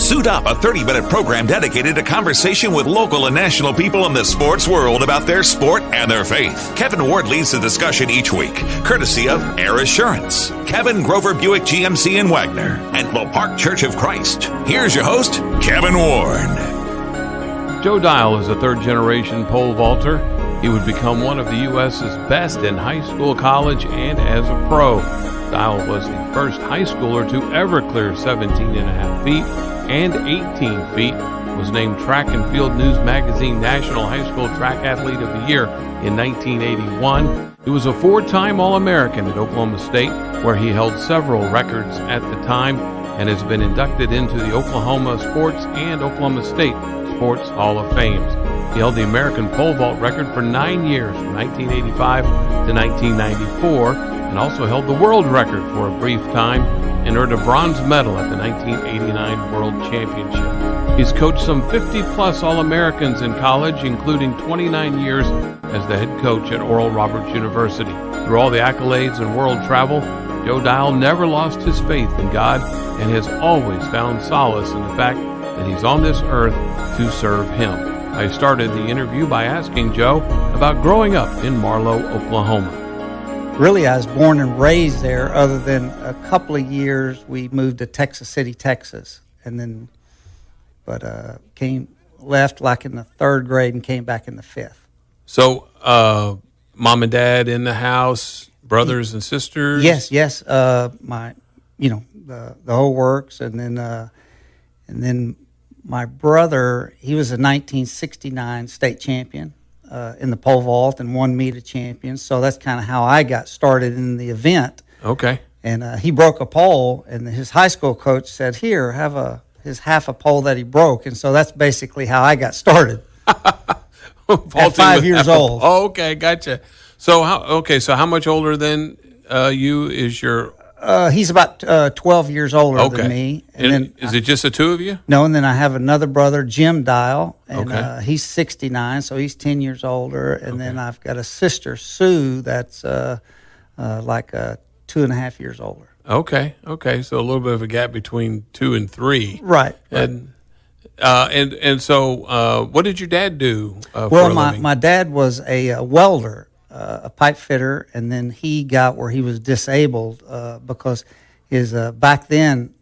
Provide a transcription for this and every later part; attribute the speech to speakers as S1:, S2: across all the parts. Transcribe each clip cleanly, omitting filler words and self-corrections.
S1: Suit Up, a 30-minute program dedicated to conversation with local and national people in the sports world about their sport and their faith. Kevin Ward leads the discussion each week, courtesy of Air Assurance, Kevin Grover Buick GMC in Wagner, and Mill Park Church of Christ. Here's your host, Kevin Ward.
S2: Joe Dial is a third-generation pole vaulter. He would become one of the U.S.'s best in high school, college, and as a pro. Dial was the first high schooler to ever clear 17.5 feet and 18 feet, was named Track and Field News Magazine National High School Track Athlete of the Year in 1981. He was a four-time All-American at Oklahoma State, where he held several records at the time, and has been inducted into the Oklahoma Sports and Oklahoma State Sports Hall of Fame. He held the American pole vault record for 9 years, from 1985 to 1994, and also held the world record for a brief time and earned a bronze medal at the 1989 World Championship. He's coached some 50-plus All-Americans in college, including 29 years as the head coach at Oral Roberts University. Through all the accolades and world travel, Joe Dial never lost his faith in God and has always found solace in the fact that he's on this earth to serve Him. I started the interview by asking Joe about growing up in Marlow, Oklahoma.
S3: Really, I was born and raised there, other than a couple of years we moved to Texas City, Texas, and then, left like in the third grade and came back in the fifth.
S2: So, mom and dad in the house, brothers and sisters?
S3: Yes. The whole works, and then my brother, he was a 1969 state champion in the pole vault and won me the champion. So that's kind of how I got started in the event.
S2: Okay.
S3: And he broke a pole, and his high school coach said, "Here, have his half a pole that he broke." And so that's basically how I got started. At 5 years old.
S2: Oh, okay, gotcha. So how much older than you is your?
S3: He's about 12 years older than me.
S2: And then is it just the two of you?
S3: No, and then I have another brother, Jim Dial, and
S2: Okay.
S3: he's 69, so he's 10 years older. And then I've got a sister, Sue, that's 2.5 years older.
S2: Okay. So a little bit of a gap between 2 and 3.
S3: Right.
S2: And so what did your dad do for a living?
S3: My dad was a welder, a pipe fitter, and then he got where he was disabled because his back then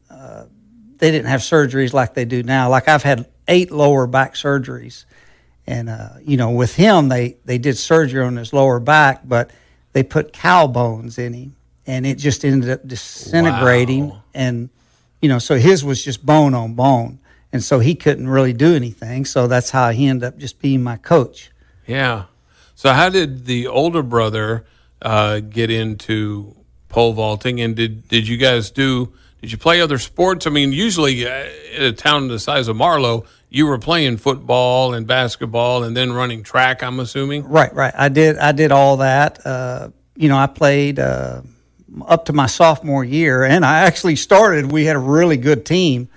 S3: they didn't have surgeries like they do now. Like I've had 8 lower back surgeries, and with him they did surgery on his lower back, but they put cow bones in him, and it just ended up disintegrating.
S2: Wow.
S3: And so his was just bone on bone, and so he couldn't really do anything. So that's how he ended up just being my coach.
S2: Yeah. So how did the older brother get into pole vaulting, and did you guys did you play other sports? I mean, usually in a town the size of Marlow, you were playing football and basketball and then running track, I'm assuming?
S3: Right. I did all that. I played up to my sophomore year, and I actually we had a really good team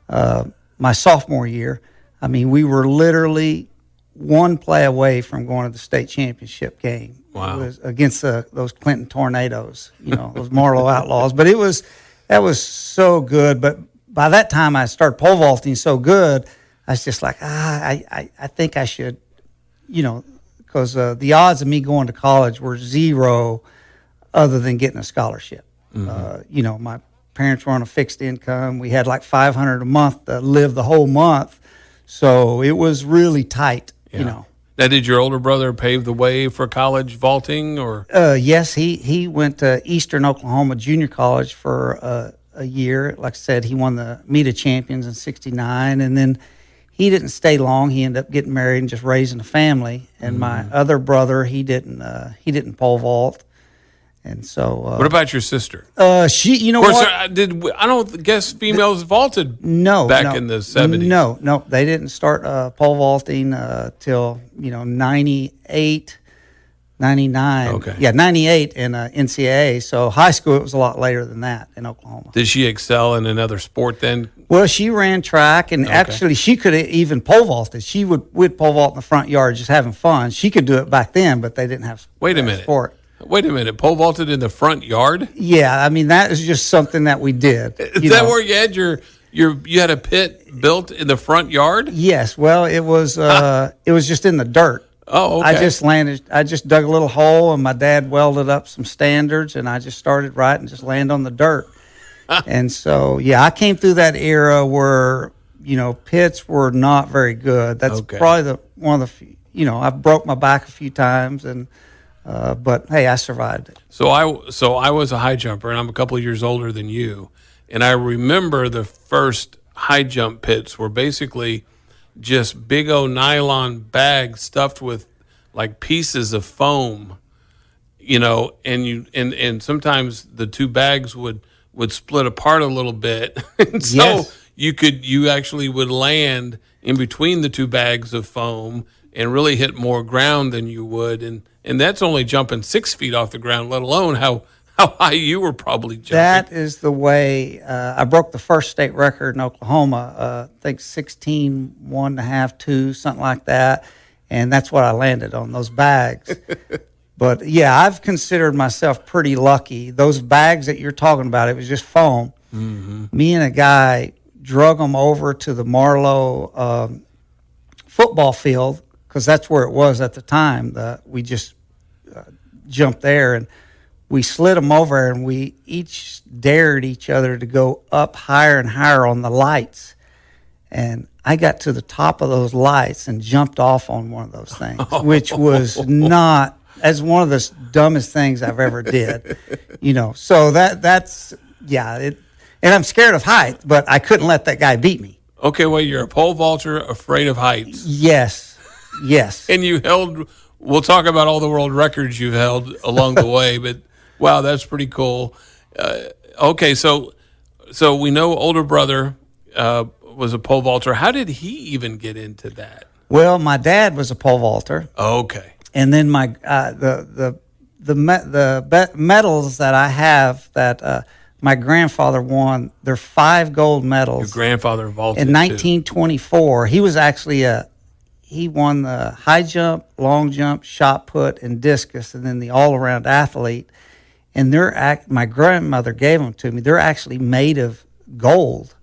S3: my sophomore year. I mean, we were literally one play away from going to the state championship game.
S2: Wow.
S3: It was against those Clinton Tornadoes, those Marlow Outlaws. But that was so good. But by that time, I started pole vaulting so good, I was just like, I think I should, because the odds of me going to college were zero other than getting a scholarship. Mm-hmm. My parents were on a fixed income. We had like $500 a month to live the whole month. So it was really tight.
S2: Yeah. Now, did your older brother pave the way for college vaulting, or?
S3: Yes, he went to Eastern Oklahoma Junior College for a year. Like I said, he won the Meet of Champions in '69, and then he didn't stay long. He ended up getting married and just raising a family. And my other brother, he didn't pole vault. And so,
S2: what about your sister?
S3: She,
S2: of course, I don't guess females vaulted in the 70s.
S3: No, they didn't start pole vaulting till 98, 99.
S2: Okay.
S3: Yeah, 98 in NCAA. So high school, it was a lot later than that in Oklahoma.
S2: Did she excel in another sport then?
S3: Well, she ran track, and actually she could even pole vaulted. We'd pole vault in the front yard just having fun. She could do it back then, but they didn't have sport.
S2: Wait a minute, pole vaulted in the front yard?
S3: Yeah, I mean, that is just something that we did.
S2: Is that where you had your You had a pit built in the front yard?
S3: Yes. Well, it was just in the dirt.
S2: Oh, okay.
S3: I just dug a little hole, and my dad welded up some standards, and I just started right and just land on the dirt. And so, yeah, I came through that era where, pits were not very good. That's probably one of the few, I broke my back a few times, and but hey, I survived it.
S2: So I was a high jumper, and I'm a couple of years older than you. And I remember the first high jump pits were basically just big old nylon bags stuffed with like pieces of foam, and sometimes the two bags would split apart a little bit. And so
S3: Yes.
S2: you actually would land in between the two bags of foam and really hit more ground than you would. And that's only jumping 6 feet off the ground, let alone how high you were probably jumping.
S3: That is the way I broke the first state record in Oklahoma. I think 16, 1.5, 2, something like that. And that's what I landed on, those bags. But yeah, I've considered myself pretty lucky. Those bags that you're talking about, it was just foam. Mm-hmm. Me and a guy drug them over to the Marlow football field, because that's where it was at the time. We just jumped there, and we slid them over, and we each dared each other to go up higher and higher on the lights. And I got to the top of those lights and jumped off on one of those things, which was not, as one of the dumbest things I've ever did. So that's, and I'm scared of height, but I couldn't let that guy beat me.
S2: Okay, well, you're a pole vaulter afraid of heights.
S3: Yes.
S2: And we'll talk about all the world records you've held along the way, but wow, that's pretty cool. Okay, so we know older brother was a pole vaulter. How did he even get into that?
S3: Well, my dad was a pole vaulter.
S2: Okay.
S3: And then my the medals that I have that my grandfather won, they're 5 gold medals.
S2: Your grandfather vaulted
S3: in 1924. He was actually he won the high jump, long jump, shot put, and discus, and then the all-around athlete. And my grandmother gave them to me. They're actually made of gold.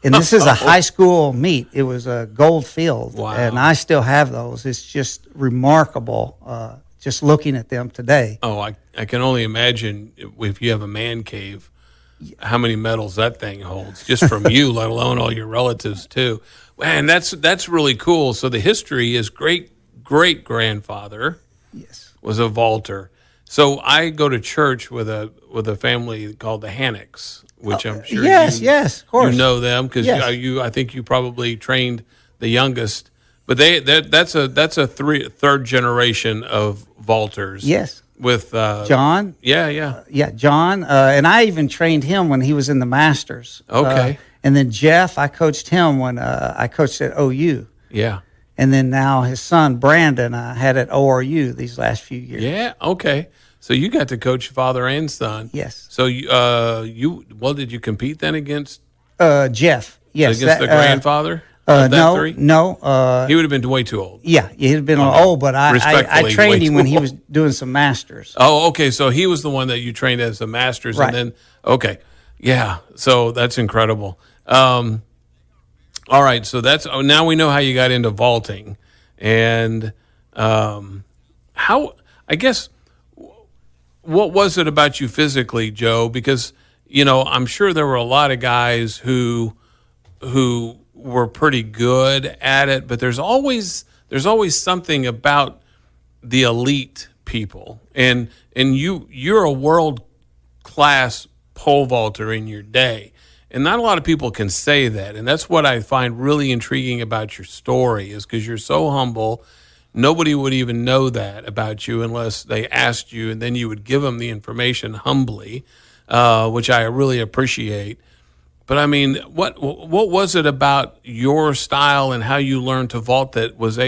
S3: And this is a high school meet. It was a gold field.
S2: Wow.
S3: And I still have those. It's just remarkable just looking at them today.
S2: Oh, I can only imagine if you have a man cave, how many medals that thing holds, just from you, let alone all your relatives too. Man, that's really cool. So the history is great-grandfather was a vaulter. So I go to church with a family called the Hannocks, which I'm sure
S3: yes, of course.
S2: You know them because I think you probably trained the youngest, but that's a third generation of vaulters.
S3: Yes,
S2: with
S3: John.
S2: Yeah,
S3: John, and I even trained him when he was in the Masters.
S2: Okay,
S3: and then Jeff, I coached him when I coached at OU.
S2: Yeah,
S3: and then now his son Brandon, I had at ORU these last few years.
S2: Yeah, okay. So you got to coach father and son.
S3: Yes.
S2: So did you compete then against
S3: Jeff? Yes.
S2: Against the grandfather?
S3: No.
S2: He would have been way too old.
S3: Yeah, he'd have been old, but I trained him when he was doing some masters.
S2: Oh, okay. So he was the one that you trained as the masters,
S3: right.
S2: And then okay, yeah. So that's incredible. All right. So now we know how you got into vaulting, and how I guess. What was it about you physically, Joe? Because, I'm sure there were a lot of guys who were pretty good at it, but there's always something about the elite people. And you're a world-class pole vaulter in your day. And not a lot of people can say that. And that's what I find really intriguing about your story, is because you're so humble. Nobody would even know that about you unless they asked you, and then you would give them the information humbly, which I really appreciate. But I mean, what was it about your style and how you learned to vault that was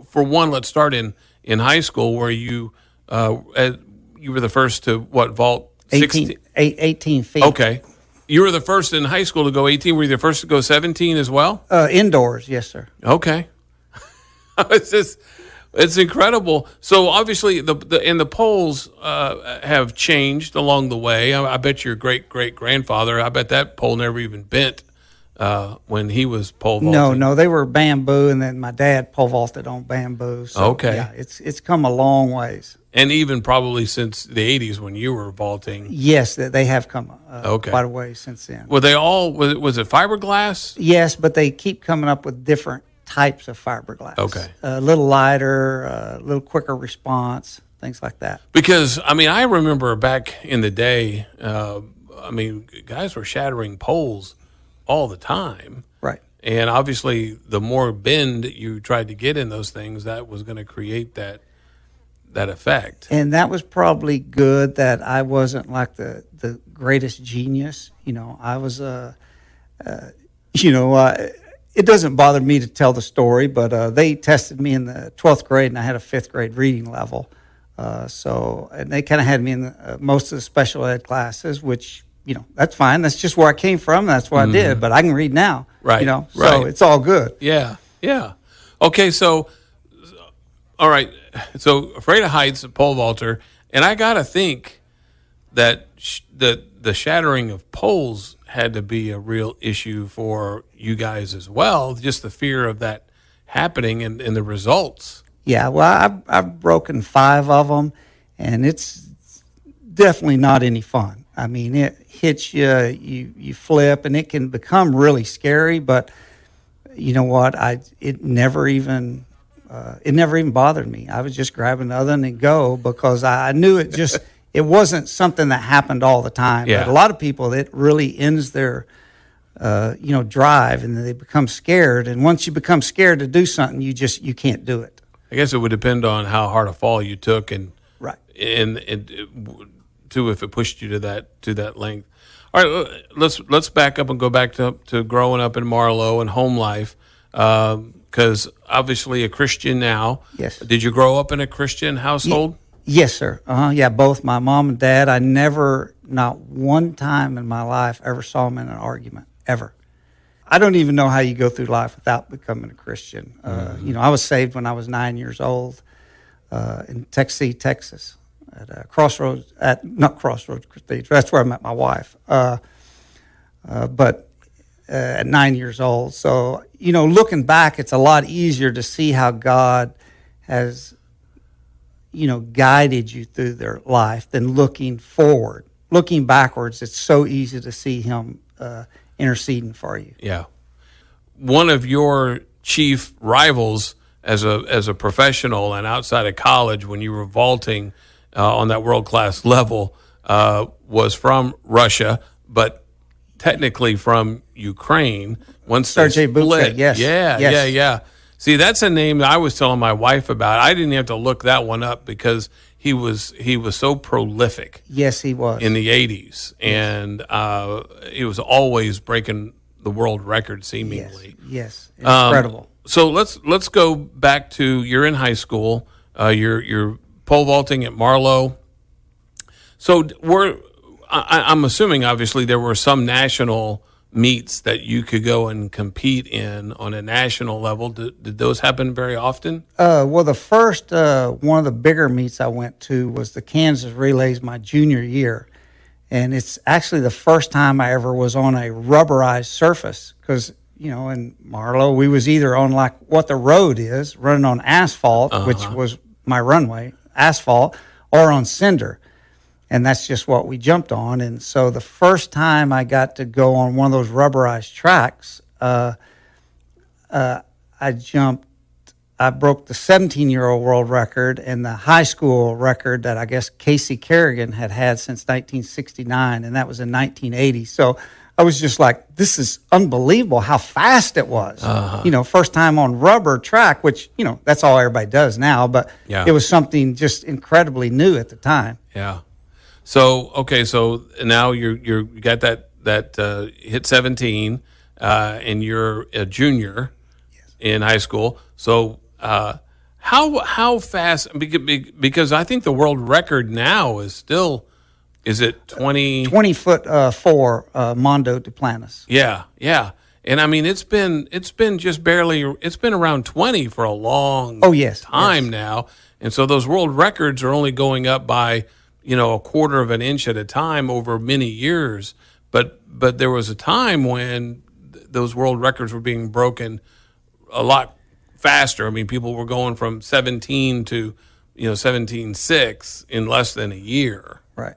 S2: for one, let's start in high school where you were the first to vault
S3: 18 feet.
S2: Okay. You were the first in high school to go 18. Were you the first to go 17 as well?
S3: Indoors, yes, sir.
S2: Okay. It's incredible. So obviously the poles have changed along the way. I bet your great grandfather, I bet that pole never even bent when he was pole vaulting?
S3: No, they were bamboo, and then my dad pole vaulted on bamboo. So,
S2: Okay.
S3: yeah, it's come a long ways.
S2: And even probably since the 80s when you were vaulting.
S3: Yes, they have come
S2: Okay.
S3: quite a way since then.
S2: Were they all, was it fiberglass?
S3: Yes, but they keep coming up with different types of fiberglass.
S2: Okay.
S3: A little lighter, a little quicker response, things like that.
S2: Because, I mean, I remember back in the day, guys were shattering poles all the time.
S3: Right.
S2: And obviously, the more bend you tried to get in those things, that was going to create that effect.
S3: And that was probably good that I wasn't like the greatest genius. I was it doesn't bother me to tell the story, but they tested me in the 12th grade, and I had a 5th grade reading level. And they kind of had me in most of the special ed classes, which, that's fine. That's just where I came from. That's what I did, but I can read now.
S2: Right.
S3: So
S2: right.
S3: it's all good.
S2: Yeah. Yeah. Okay. So, all right. So afraid of heights, pole vaulter. And I got to think that the shattering of poles had to be a real issue for you guys as well. Just the fear of that happening and the results.
S3: Yeah, well, I've broken 5 of them, and it's definitely not any fun. I mean, it hits you, you flip, and it can become really scary. But you know what? It never even bothered me. I was just grab another one and go, because I knew it wasn't something that happened all the time.
S2: Yeah.
S3: But a lot of people, it really ends their drive, and they become scared. And once you become scared to do something, you can't do it.
S2: I guess it would depend on how hard a fall you took, and
S3: right,
S2: and too, if it pushed you to that length. All right, let's back up and go back to growing up in Marlow and home life, because obviously a Christian now.
S3: Yes.
S2: Did you grow up in a Christian household?
S3: Yes, sir. Yeah, both my mom and dad. I never, not one time in my life, ever saw them in an argument, ever. I don't even know how you go through life without becoming a Christian. I was saved when I was 9 years old in Texas, Texas, at Crossroads, not Crossroads Cathedral. That's where I met my wife. But at 9 years old. So, looking back, it's a lot easier to see how God has, guided you through their life than looking forward. Looking backwards, it's so easy to see Him interceding for you.
S2: Yeah. One of your chief rivals as a professional and outside of college, when you were vaulting on that world-class level, was from Russia, but technically from Ukraine. Once they
S3: Sergei
S2: split.
S3: Bubka, yes.
S2: Yeah. See, that's a name that I was telling my wife about. I didn't have to look that one up because he was so prolific.
S3: Yes, he was.
S2: In the 80s. And he was always breaking the world record, seemingly.
S3: Yes. Incredible.
S2: So let's go back to, you're in high school. You're pole vaulting at Marlow. So I'm assuming, obviously, there were some national meets that you could go and compete in on a national level. Did those happen very often?
S3: Well, the first one of the bigger meets I went to was the Kansas Relays my junior year. And it's actually the first time I ever was on a rubberized surface, because, in Marlow, we was either on like what the road is, running on asphalt, which was my runway, asphalt, or on cinder. And that's just what we jumped on. And so the first time I got to go on one of those rubberized tracks, I broke the 17-year-old world record and the high school record that I guess Casey Kerrigan had since 1969, and that was in 1980. So I was just like, this is unbelievable how fast it was. First time on rubber track, which, that's all everybody does now, but it was something just incredibly new at the time.
S2: Yeah. So, okay, so now you got that hit 17, and you're a junior in high school. So how fast, because I think the world record now is it 20?
S3: 20 foot 4, Mondo Duplantis.
S2: Yeah. And I mean, it's been just barely, it's been around 20 for a long time now. And so those world records are only going up by, a quarter of an inch at a time over many years. But there was a time when those world records were being broken a lot faster. I mean, people were going from 17 to 17.6 in less than a year.
S3: Right.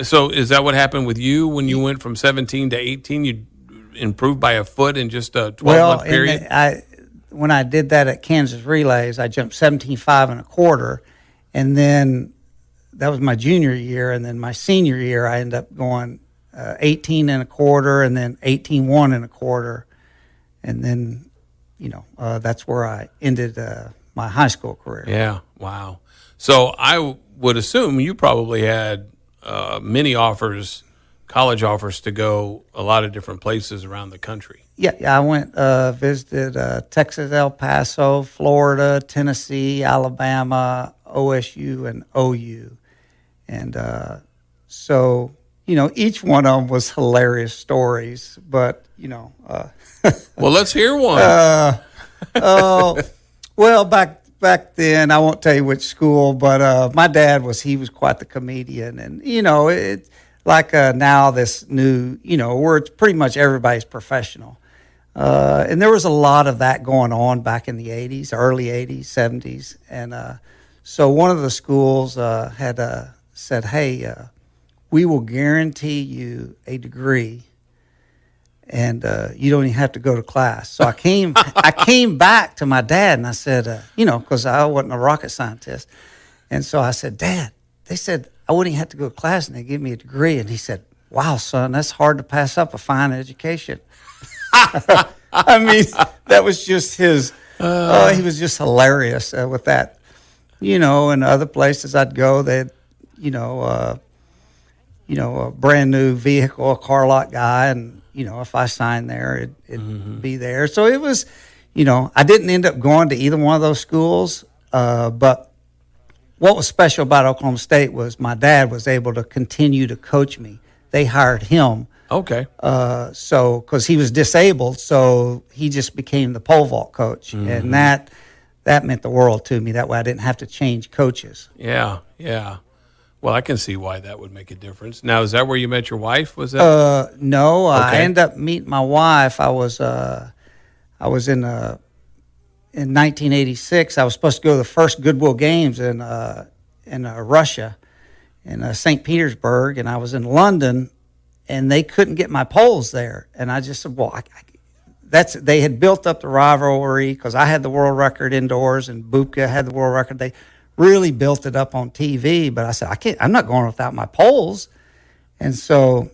S2: So is that what happened with you when you went from 17 to 18? You improved by a foot in just a 12-month period?
S3: When I did that at Kansas Relays, I jumped 17.5 and a quarter, and then that was my junior year, and then my senior year I ended up going 18 and a quarter, and then 18.1 and a quarter, and then that's where I ended my high school career.
S2: Yeah, wow. So I would assume you probably had many offers, college offers, to go a lot of different places around the country.
S3: Yeah, I went visited Texas, El Paso, Florida, Tennessee, Alabama, OSU, and OU, and so each one of them was hilarious stories. But
S2: well, let's hear one.
S3: Well, back then, I won't tell you which school, but my dad was quite the comedian, and it's like now this new where it's pretty much everybody's professional. And there was a lot of that going on back in the 80s, early 80s, 70s. And so one of the schools had said, hey, we will guarantee you a degree, and you don't even have to go to class. So I came back to my dad, and I said, because I wasn't a rocket scientist. And so I said, Dad, they said I wouldn't even have to go to class, and they give me a degree. And he said, wow, son, that's hard to pass up a fine education. I mean, that was just his. He was just hilarious with that. And other places I'd go, they'd, a brand new vehicle, a car lot guy, and if I signed there, it'd be there. So it was, I didn't end up going to either one of those schools. But what was special about Oklahoma State was my dad was able to continue to coach me. They hired him.
S2: Okay.
S3: So because he was disabled, so he just became the pole vault coach, and that meant the world to me. That way, I didn't have to change coaches.
S2: Yeah. Well, I can see why that would make a difference. Now, is that where you met your wife? Was that?
S3: No,
S2: okay.
S3: I ended up meeting my wife. I was in 1986. I was supposed to go to the first Goodwill Games in Russia, in St. Petersburg, and I was in London. And they couldn't get my poles there. And I just said, well, they had built up the rivalry because I had the world record indoors and Bubka had the world record. They really built it up on TV. But I said, I'm not going without my poles. And so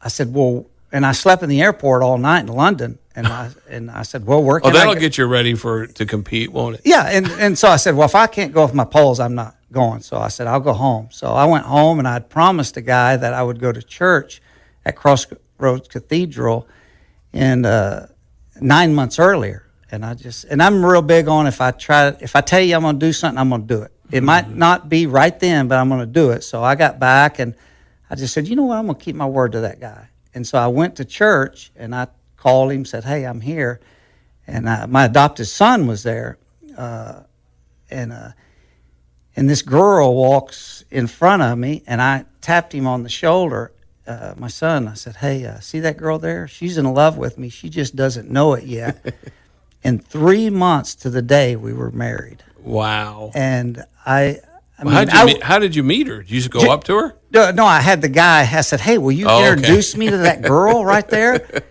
S3: I said, well, and I slept in the airport all night in London. And I said, well, where can
S2: that'll get you ready to compete, won't it?
S3: Yeah. And so I said, well, if I can't go with my poles, I'm not going. So I said, I'll go home. So I went home, and I'd promised a guy that I would go to church at Crossroads Cathedral in 9 months earlier. And I'm real big on if I tell you I'm going to do something, I'm going to do it. It might not be right then, but I'm going to do it. So I got back, and I just said, you know what, I'm going to keep my word to that guy. And so I went to church, and I called him, said, hey, I'm here. And my adopted son was there. And this girl walks in front of me, and I tapped him on the shoulder, my son. I said, hey, see that girl there? She's in love with me. She just doesn't know it yet. In 3 months to the day, we were married.
S2: Wow.
S3: And
S2: how did you meet her? Did you just go up to her?
S3: No, I had the guy. I said, hey, will you introduce me to that girl right there?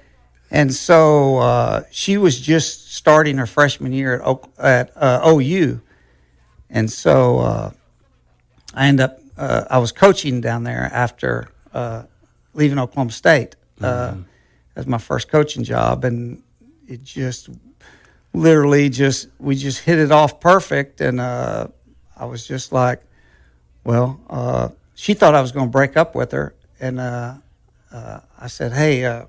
S3: And so she was just starting her freshman year at OU. And so I ended up, I was coaching down there after leaving Oklahoma State. That was my first coaching job. And it just literally we just hit it off perfect. And I was just like, well, she thought I was going to break up with her. And I said, hey, I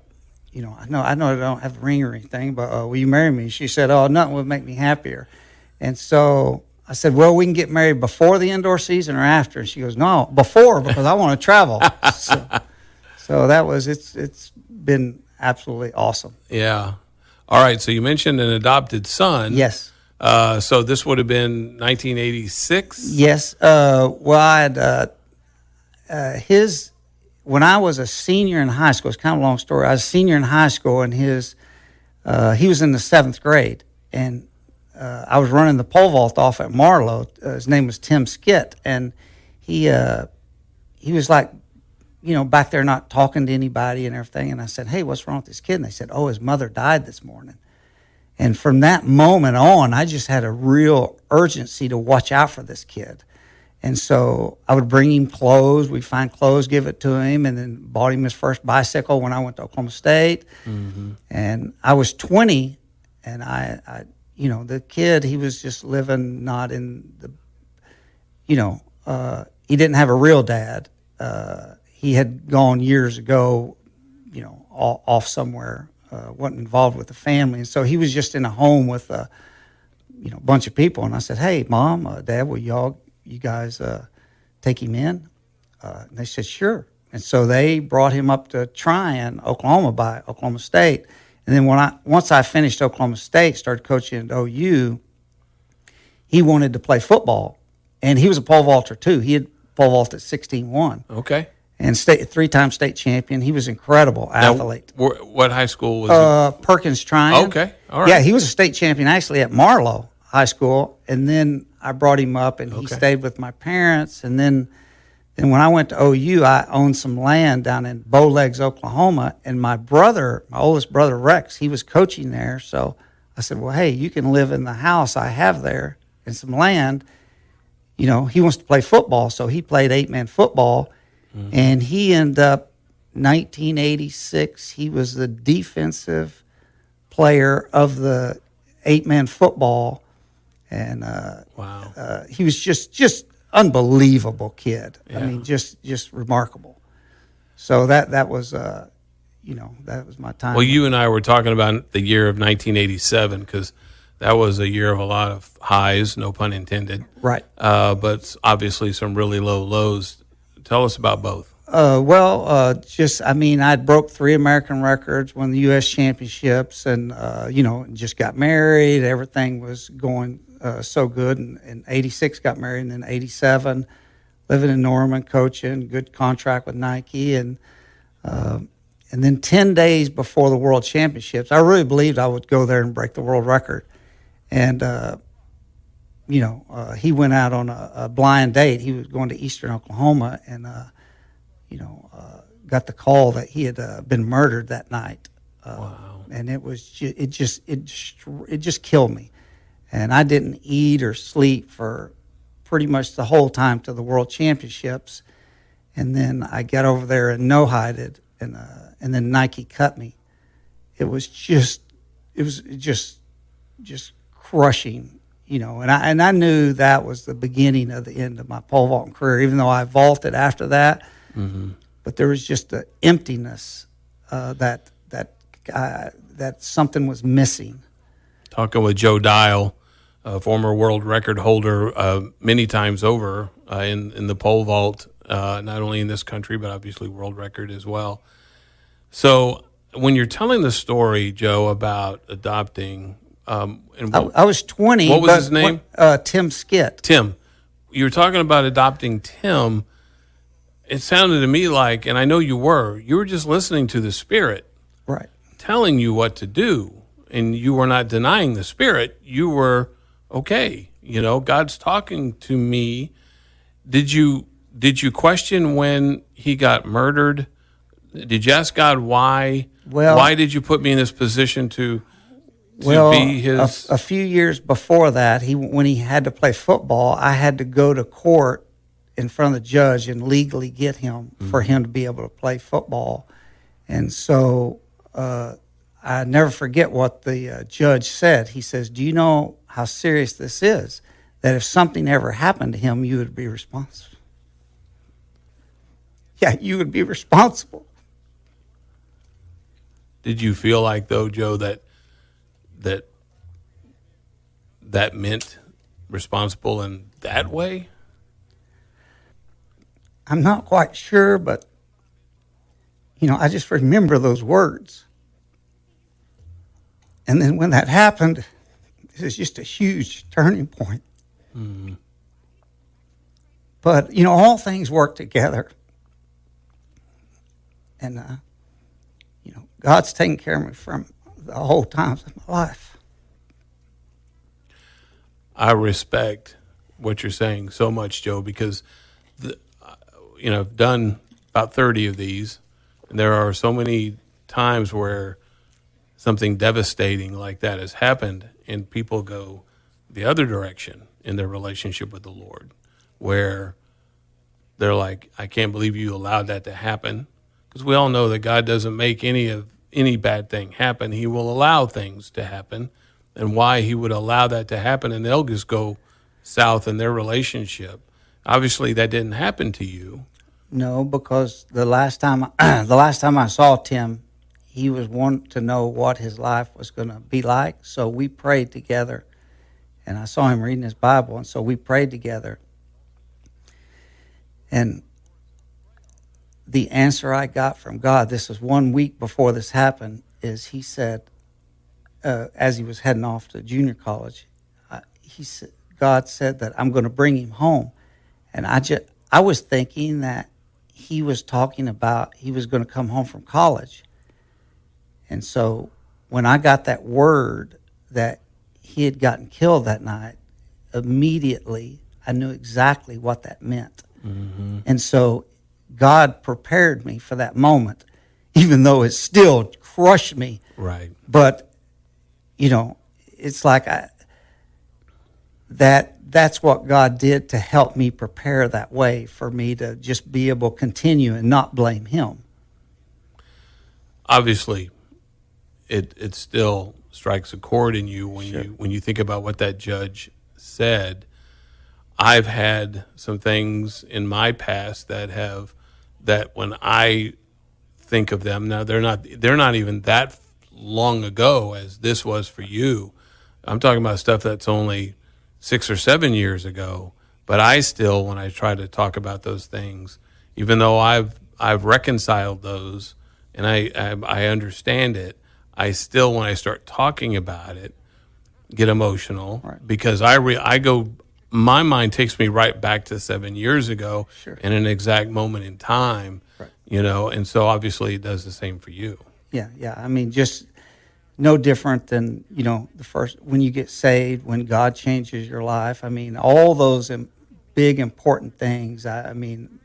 S3: know I don't have a ring or anything, but will you marry me? She said, oh, nothing would make me happier. And so I said, well, we can get married before the indoor season or after. And she goes, no, before, because I want to travel. So that was, it's been absolutely awesome.
S2: Yeah. All right. So you mentioned an adopted son.
S3: Yes.
S2: So this would have been 1986?
S3: Yes. Well, I had when I was a senior in high school, it's kind of a long story. I was a senior in high school, and he was in the 7th grade, and I was running the pole vault off at Marlowe. His name was Tim Skitt, and he was like, back there not talking to anybody and everything. And I said, "Hey, what's wrong with this kid?" And they said, "Oh, his mother died this morning." And from that moment on, I just had a real urgency to watch out for this kid. And so I would bring him clothes. We'd find clothes, give it to him, and then bought him his first bicycle when I went to Oklahoma State. Mm-hmm. And I was 20, and I the kid, he was just living not in the, he didn't have a real dad. He had gone years ago, off somewhere, wasn't involved with the family. And so he was just in a home with a bunch of people. And I said, "Hey, Mom, Dad, will you guys take him in?" And they said, "Sure." And so they brought him up to Tryon, Oklahoma, by Oklahoma State. And then once I finished Oklahoma State, started coaching at OU, he wanted to play football. And he was a pole vaulter, too. He had pole vaulted at 16-1.
S2: Okay.
S3: And 3-time state champion. He was an incredible athlete.
S2: Now, what high school was he?
S3: Perkins Tryon.
S2: Okay, all right.
S3: Yeah, he was a state champion actually at Marlowe High School. And then I brought him up, and he stayed with my parents. And then when I went to OU, I owned some land down in Bowlegs, Oklahoma. And my oldest brother, Rex, he was coaching there. So I said, "Well, hey, you can live in the house I have there and some land." He wants to play football. So he played 8-man football. Mm-hmm. And he ended up, 1986, he was the defensive player of the 8-man football. And
S2: wow.
S3: He was just unbelievable kid.
S2: Yeah.
S3: I mean, just remarkable. So that was, that was my time.
S2: Well, you and I were talking about the year of 1987 because that was a year of a lot of highs, no pun intended.
S3: Right.
S2: But obviously some really low lows. Tell us about both.
S3: I'd broke 3 American records, won the U.S. championships, and, just got married. Everything was going so good. And in 86, got married, and then 87, living in Norman, coaching, good contract with Nike. And then 10 days before the World Championships, I really believed I would go there and break the world record. And, he went out on a blind date. He was going to Eastern Oklahoma, and got the call that he had been murdered that night.
S2: Wow!
S3: And it just killed me, and I didn't eat or sleep for pretty much the whole time to the World Championships. And then I got over there and no-hided, and then Nike cut me. It was just crushing. And I knew that was the beginning of the end of my pole vaulting career, even though I vaulted after that. Mm-hmm. But there was just an emptiness that something was missing.
S2: Talking with Joe Dial, a former world record holder many times over in the pole vault, not only in this country, but obviously world record as well. So when you're telling the story, Joe, about adopting...
S3: I was 20.
S2: What was his name?
S3: Tim Skitt.
S2: Tim. You were talking about adopting Tim. It sounded to me like, and I know you were just listening to the Spirit.
S3: Right.
S2: Telling you what to do. And you were not denying the Spirit. You were, okay, God's talking to me. Did you question when he got murdered? Did you ask God why?
S3: Well,
S2: why did you put me in this position to be his...
S3: a few years before that, when he had to play football, I had to go to court in front of the judge and legally get him for him to be able to play football. And so I never forget what the judge said. He says, "Do you know how serious this is? That if something ever happened to him, you would be responsible." Yeah, you would be responsible.
S2: Did you feel like, though, Joe, that meant responsible in that way?
S3: I'm not quite sure, but, I just remember those words. And then when that happened, it was just a huge turning point. Mm-hmm. But, all things work together. And, God's taken care of me from the whole times of my life.
S2: I respect what you're saying so much, Joe, because I've done about 30 of these, and there are so many times where something devastating like that has happened, and people go the other direction in their relationship with the Lord, where they're like, I can't believe you allowed that to happen. Because we all know that God doesn't make any bad thing happen. He will allow things to happen, and why he would allow that to happen, and they'll just go south in their relationship. Obviously, that didn't happen to you.
S3: No, because the last time I saw Tim, he was wanting to know what his life was going to be like. So we prayed together, and I saw him reading his Bible, and so we prayed together. And the answer I got from God, this was 1 week before this happened, is he said, as he was heading off to junior college, God said that I'm going to bring him home. And I was thinking that he was talking about he was going to come home from college. And so when I got that word that he had gotten killed that night, immediately I knew exactly what that meant. Mm-hmm. And so God prepared me for that moment, even though it still crushed me.
S2: Right.
S3: But, it's like that's what God did to help me prepare that way for me to just be able to continue and not blame him.
S2: Obviously, it still strikes a chord in you when you think about what that judge said. I've had some things in my past that when I think of them, now they're not even that long ago as this was for you. I'm talking about stuff that's only 6 or 7 years ago. But I still, when I try to talk about those things, even though I've reconciled those and I understand it, I still, when I start talking about it, get emotional.
S3: Right.
S2: Because I go, my mind takes me right back to 7 years ago.
S3: Sure.
S2: In an exact moment in time.
S3: Right.
S2: And so obviously it does the same for you.
S3: Yeah. I mean, just no different than, the first, when you get saved, when God changes your life. I mean, all those big, important things. I mean,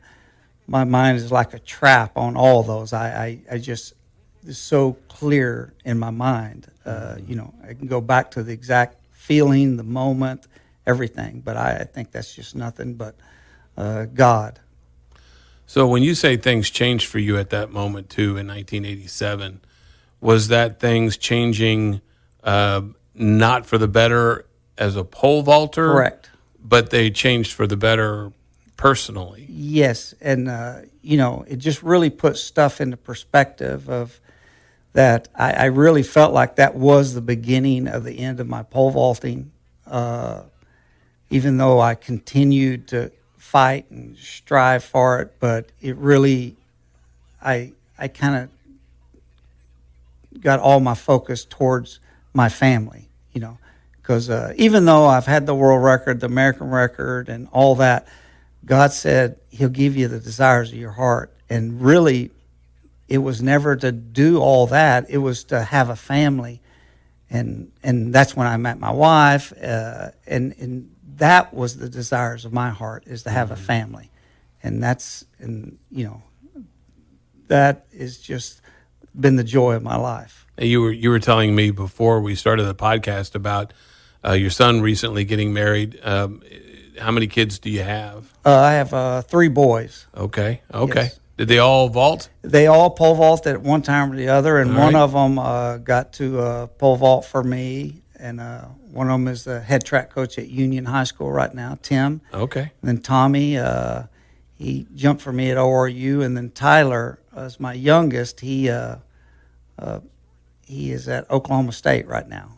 S3: my mind is like a trap on all those. I just, it's so clear in my mind. I can go back to the exact feeling, the moment, everything. But I think that's just nothing but God.
S2: So when you say things changed for you at that moment, too, in 1987, was that things changing not for the better as a pole vaulter?
S3: Correct.
S2: But they changed for the better personally?
S3: Yes, and, it just really puts stuff into perspective of that. I really felt like that was the beginning of the end of my pole vaulting, even though I continued to fight and strive for it, but it really, I kind of got all my focus towards my family, because even though I've had the world record, the American record, and all that, God said he'll give you the desires of your heart. And really, it was never to do all that. It was to have a family. And that's when I met my wife, and that was the desires of my heart, is to have a family. And that is just been the joy of my life.
S2: You were telling me before we started the podcast about your son recently getting married. How many kids do you have?
S3: I have 3 boys.
S2: Okay.
S3: Yes.
S2: Did they all vault?
S3: They all pole vaulted at one time or the other, and
S2: all
S3: one
S2: right.
S3: of them got to pole vault for me, and one of them is the head track coach at Union High School right now, Tim.
S2: Okay.
S3: And then Tommy, he jumped for me at ORU, and then Tyler is my youngest. He is at Oklahoma State right now.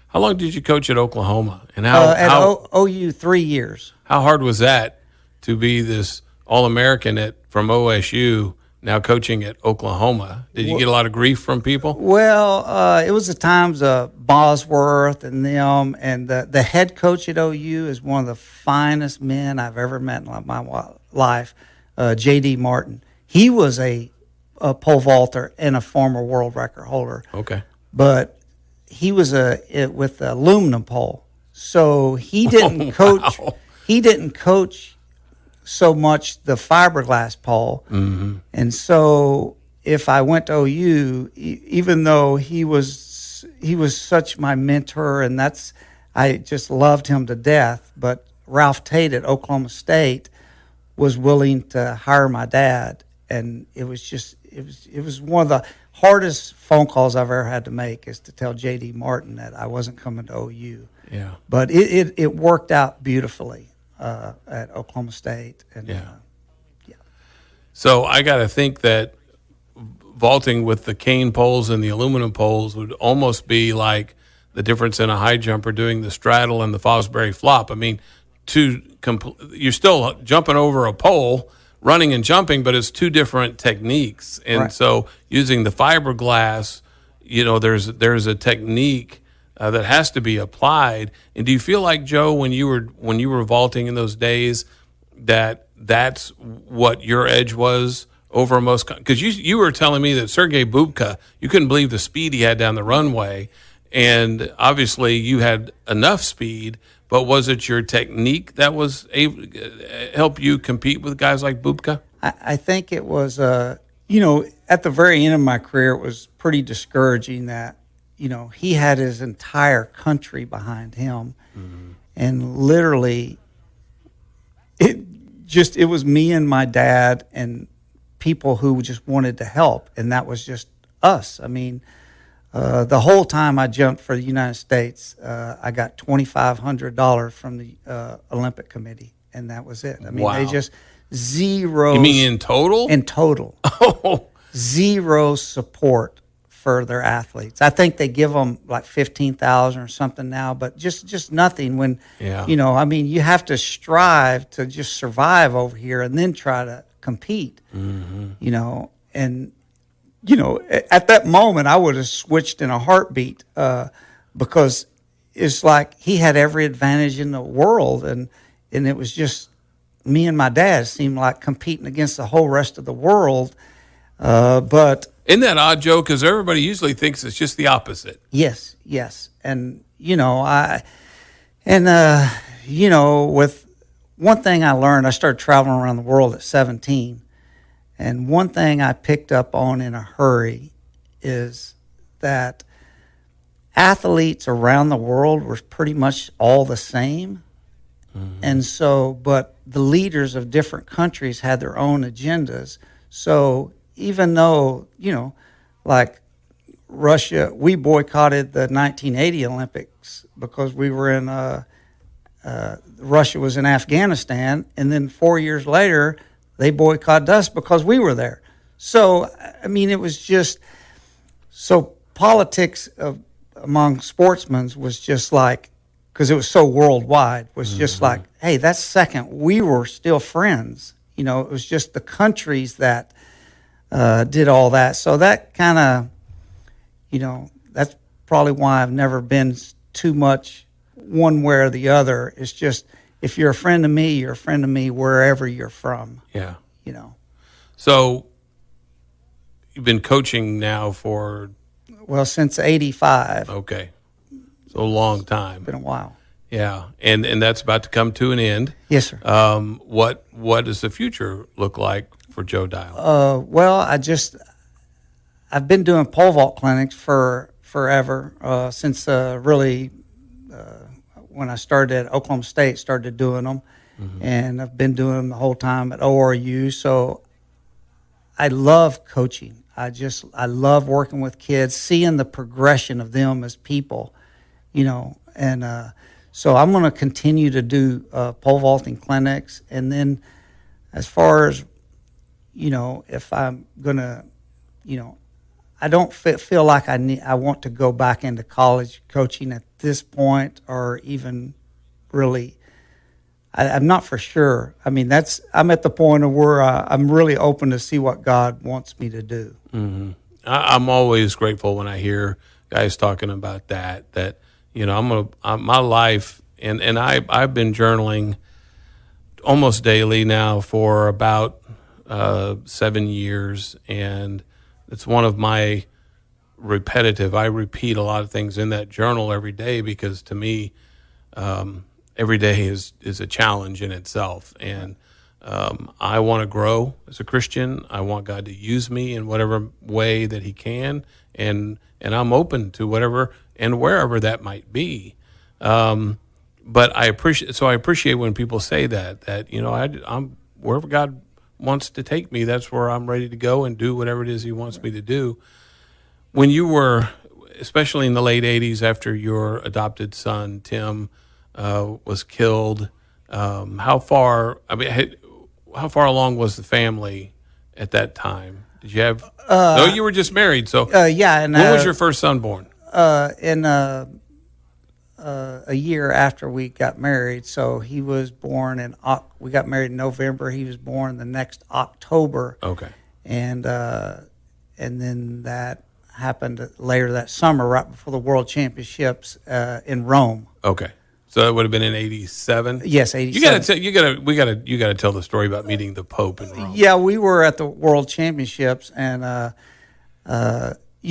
S2: How long did you coach at Oklahoma? And
S3: OU 3 years.
S2: How hard was that to be this All-American from OSU, now coaching at Oklahoma? Did you get a lot of grief from people?
S3: Well, it was the times of Bosworth and them, and the head coach at OU is one of the finest men I've ever met in my life, J.D. Martin. He was a pole vaulter and a former world record holder.
S2: Okay.
S3: But he was with the aluminum pole, so he didn't coach.
S2: Wow.
S3: He didn't coach so much the fiberglass pole, and so if I went to OU, even though he was such my mentor, and I just loved him to death. But Ralph Tate at Oklahoma State was willing to hire my dad, and it was one of the hardest phone calls I've ever had to make, is to tell J.D. Martin that I wasn't coming to OU.
S2: Yeah.
S3: But it worked out beautifully at Oklahoma State. And,
S2: yeah. So I got to think that vaulting with the cane poles and the aluminum poles would almost be like the difference in a high jumper doing the straddle and the Fosbury flop. I mean, you're still jumping over a pole, running and jumping, but it's two different techniques. And
S3: right.
S2: So using the fiberglass, there's a technique that has to be applied. And do you feel like, Joe, when you were vaulting in those days, that's what your edge was over most? Because you were telling me that Sergei Bubka, you couldn't believe the speed he had down the runway, and obviously you had enough speed. But was it your technique that was able to help you compete with guys like Bubka?
S3: I think it was, at the very end of my career, it was pretty discouraging that, he had his entire country behind him. Mm-hmm. And literally, it was me and my dad and people who just wanted to help. And that was just us. I mean, the whole time I jumped for the United States, I got $2,500 from the Olympic Committee, and that was it. I mean,
S2: wow.
S3: They just zero.
S2: You mean in total?
S3: In total.
S2: Oh.
S3: Zero support for their athletes. I think they give them like $15,000 or something now, but just nothing when,
S2: yeah.
S3: I mean, you have to strive to just survive over here and then try to compete, and at that moment, I would have switched in a heartbeat because it's like he had every advantage in the world, and it was just me and my dad. It seemed like competing against the whole rest of the world. But
S2: isn't that odd, Joe? Because everybody usually thinks it's just the opposite.
S3: Yes, and with one thing I learned, I started traveling around the world at 17. And one thing I picked up on in a hurry is that athletes around the world were pretty much all the same. Mm-hmm. And so, but the leaders of different countries had their own agendas. So even though, like Russia, we boycotted the 1980 Olympics because we were in, Russia was in Afghanistan. And then 4 years later, they boycotted us because we were there. So, I mean, it was just, so politics among sportsmen was just like, because it was so worldwide, was just like, hey, that's second. We were still friends. It was just the countries that did all that. So that kind of, that's probably why I've never been too much one way or the other. It's just, if you're a friend of me, you're a friend of me wherever you're from.
S2: Yeah. So you've been coaching now for?
S3: Well, since 85.
S2: Okay. So a long time.
S3: It's been a while.
S2: Yeah. And that's about to come to an end.
S3: Yes, sir.
S2: What does the future look like for Joe Dial?
S3: Well, I've been doing pole vault clinics for forever, since really when I started at Oklahoma State, started doing them. Mm-hmm. And I've been doing them the whole time at ORU. So I love coaching. I love working with kids, seeing the progression of them as people, and so I'm going to continue to do pole vaulting clinics. And then as far as, if I'm going to, I don't feel like I want to go back into college coaching at this point, or even really. I'm not for sure. I mean, I'm at the point of where I'm really open to see what God wants me to do.
S2: Mm-hmm. I'm always grateful when I hear guys talking about that my life, and I've been journaling almost daily now for about 7 years, and it's one of my repetitive. I repeat a lot of things in that journal every day because to me, every day is a challenge in itself. And I want to grow as a Christian. I want God to use me in whatever way that He can, and I'm open to whatever and wherever that might be. But I appreciate when people say that I'm wherever God wants to take me, that's where I'm ready to go and do whatever it is He wants me to do. When you were, especially in the late 80s, after your adopted son, Tim, was killed, how far along was the family at that time? Did you have, no, you were just married, so
S3: yeah. And,
S2: when was your first son born?
S3: In a year after we got married. So he was born we got married in November. He was born the next October.
S2: Okay.
S3: And then that happened later that summer, right before the World Championships in Rome.
S2: Okay. So it would have been in 87?
S3: Yes, 87.
S2: You gotta tell the story about meeting the Pope in Rome.
S3: Yeah, we were at the World Championships, and it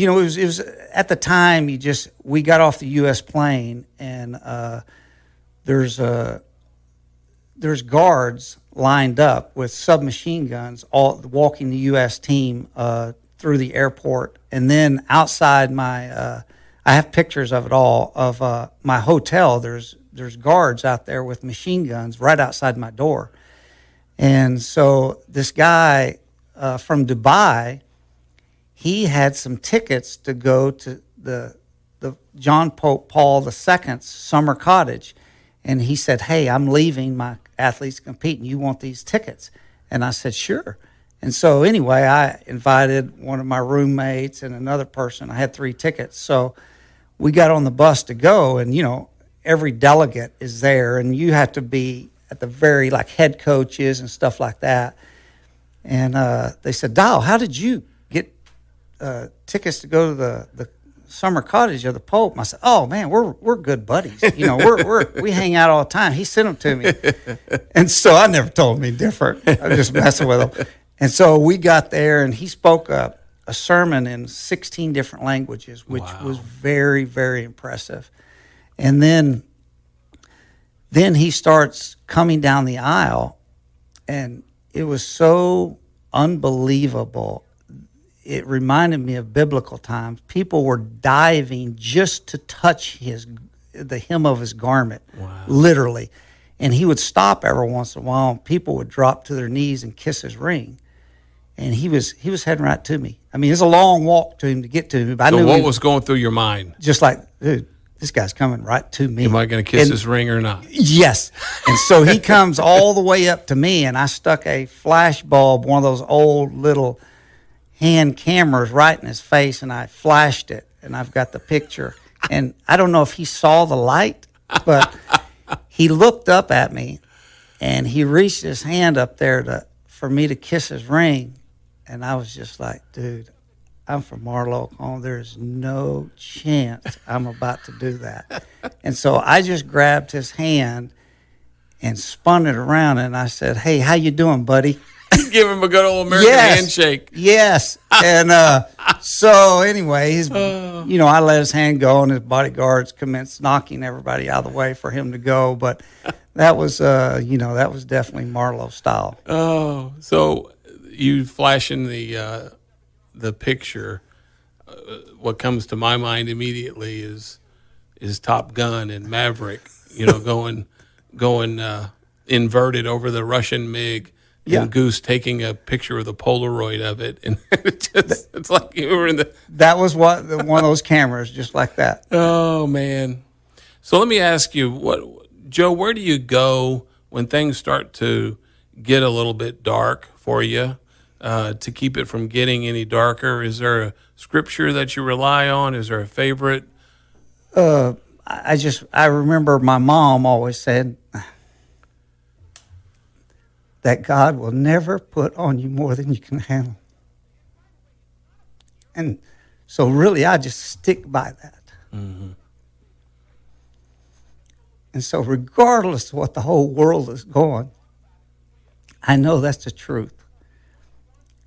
S3: was at the time we got off the U.S. plane, and there's guards lined up with submachine guns all walking the U.S. team through the airport, and then outside I have pictures of it all of my hotel. There's guards out there with machine guns right outside my door, and so this guy from Dubai, he had some tickets to go to the John Pope Paul II's summer cottage, and he said, "Hey, I'm leaving. My athletes competing. You want these tickets?" And I said, "Sure." And so anyway, I invited one of my roommates and another person. I had 3 tickets. So we got on the bus to go, and, every delegate is there, and you have to be at the very, like, head coaches and stuff like that. And they said, "Dial, how did you get tickets to go to the summer cottage of the Pope?" And I said, "Oh, man, we're good buddies. We hang out all the time. He sent them to me." And so I never told him any different. I was just messing with him. And so we got there, and he spoke a sermon in 16 different languages, which was very, very impressive. And then he starts coming down the aisle, and it was so unbelievable. It reminded me of biblical times. People were diving just to touch the hem of his garment, literally. And he would stop every once in a while, and people would drop to their knees and kiss his ring. And he was heading right to me. I mean, it's a long walk to him to get to me. But
S2: So
S3: I knew
S2: what was going through your mind?
S3: just like, dude, this guy's coming right to me.
S2: Am I going to kiss his ring or not?
S3: Yes. And so he comes all the way up to me, and I stuck a flash bulb, one of those old little hand cameras, right in his face, and I flashed it, and I've got the picture. And I don't know if he saw the light, but he looked up at me, and he reached his hand up there for me to kiss his ring. And I was just like, dude, I'm from Marlow, Oklahoma. There's no chance I'm about to do that. And so I just grabbed his hand and spun it around, and I said, "Hey, how you doing, buddy?"
S2: Give him a good old American handshake.
S3: Yes. And so anyway, I let his hand go, and his bodyguards commenced knocking everybody out of the way for him to go. But that was, that was definitely Marlowe style.
S2: Oh, so you flashing the picture. What comes to my mind immediately is Top Gun and Maverick. Going inverted over the Russian MiG.
S3: Yeah.
S2: And Goose taking a picture of the Polaroid of it, and it's like you were in the.
S3: That was one of those cameras, just like that.
S2: Oh man! So let me ask you, Joe? Where do you go when things start to get a little bit dark for you? To keep it from getting any darker, is there a scripture that you rely on? Is there a favorite?
S3: I remember my mom always said that God will never put on you more than you can handle. And so really I just stick by that.
S2: Mm-hmm.
S3: And so regardless of what the whole world is going, I know that's the truth.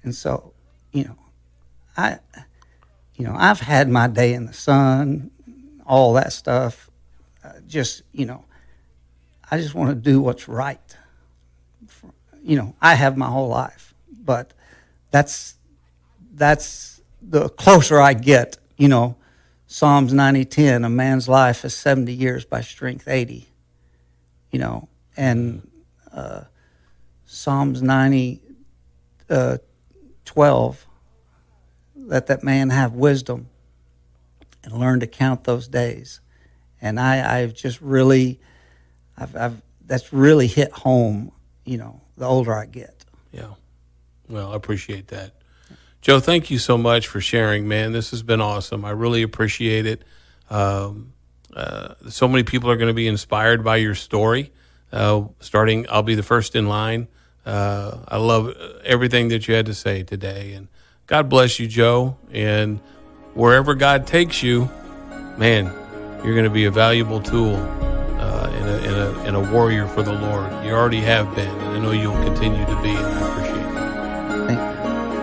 S3: And so, I've had my day in the sun, all that stuff. I just want to do what's right. I have my whole life, but that's the closer I get. Psalms 90:10, a man's life is 70 years, by strength 80. And Psalms 90:12, let that man have wisdom and learn to count those days. And I've just really, that's really hit home, the older I get.
S2: Yeah. Well, I appreciate that. Joe, thank you so much for sharing, man. This has been awesome. I really appreciate it. So many people are going to be inspired by your story. I'll be the first in line. I love everything that you had to say today. And God bless you, Joe. And wherever God takes you, man, you're going to be a valuable tool and a warrior for the Lord. You already have been, and I know you'll continue to be, and I appreciate it.
S3: Thank you.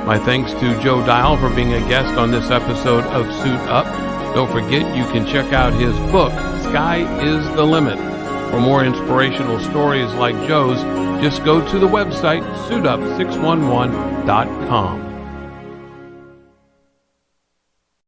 S2: My thanks to Joe Dial for being a guest on this episode of Suit Up. Don't forget, you can check out his book, Sky is the Limit. For more inspirational stories like Joe's, just go to the website suitup611.com.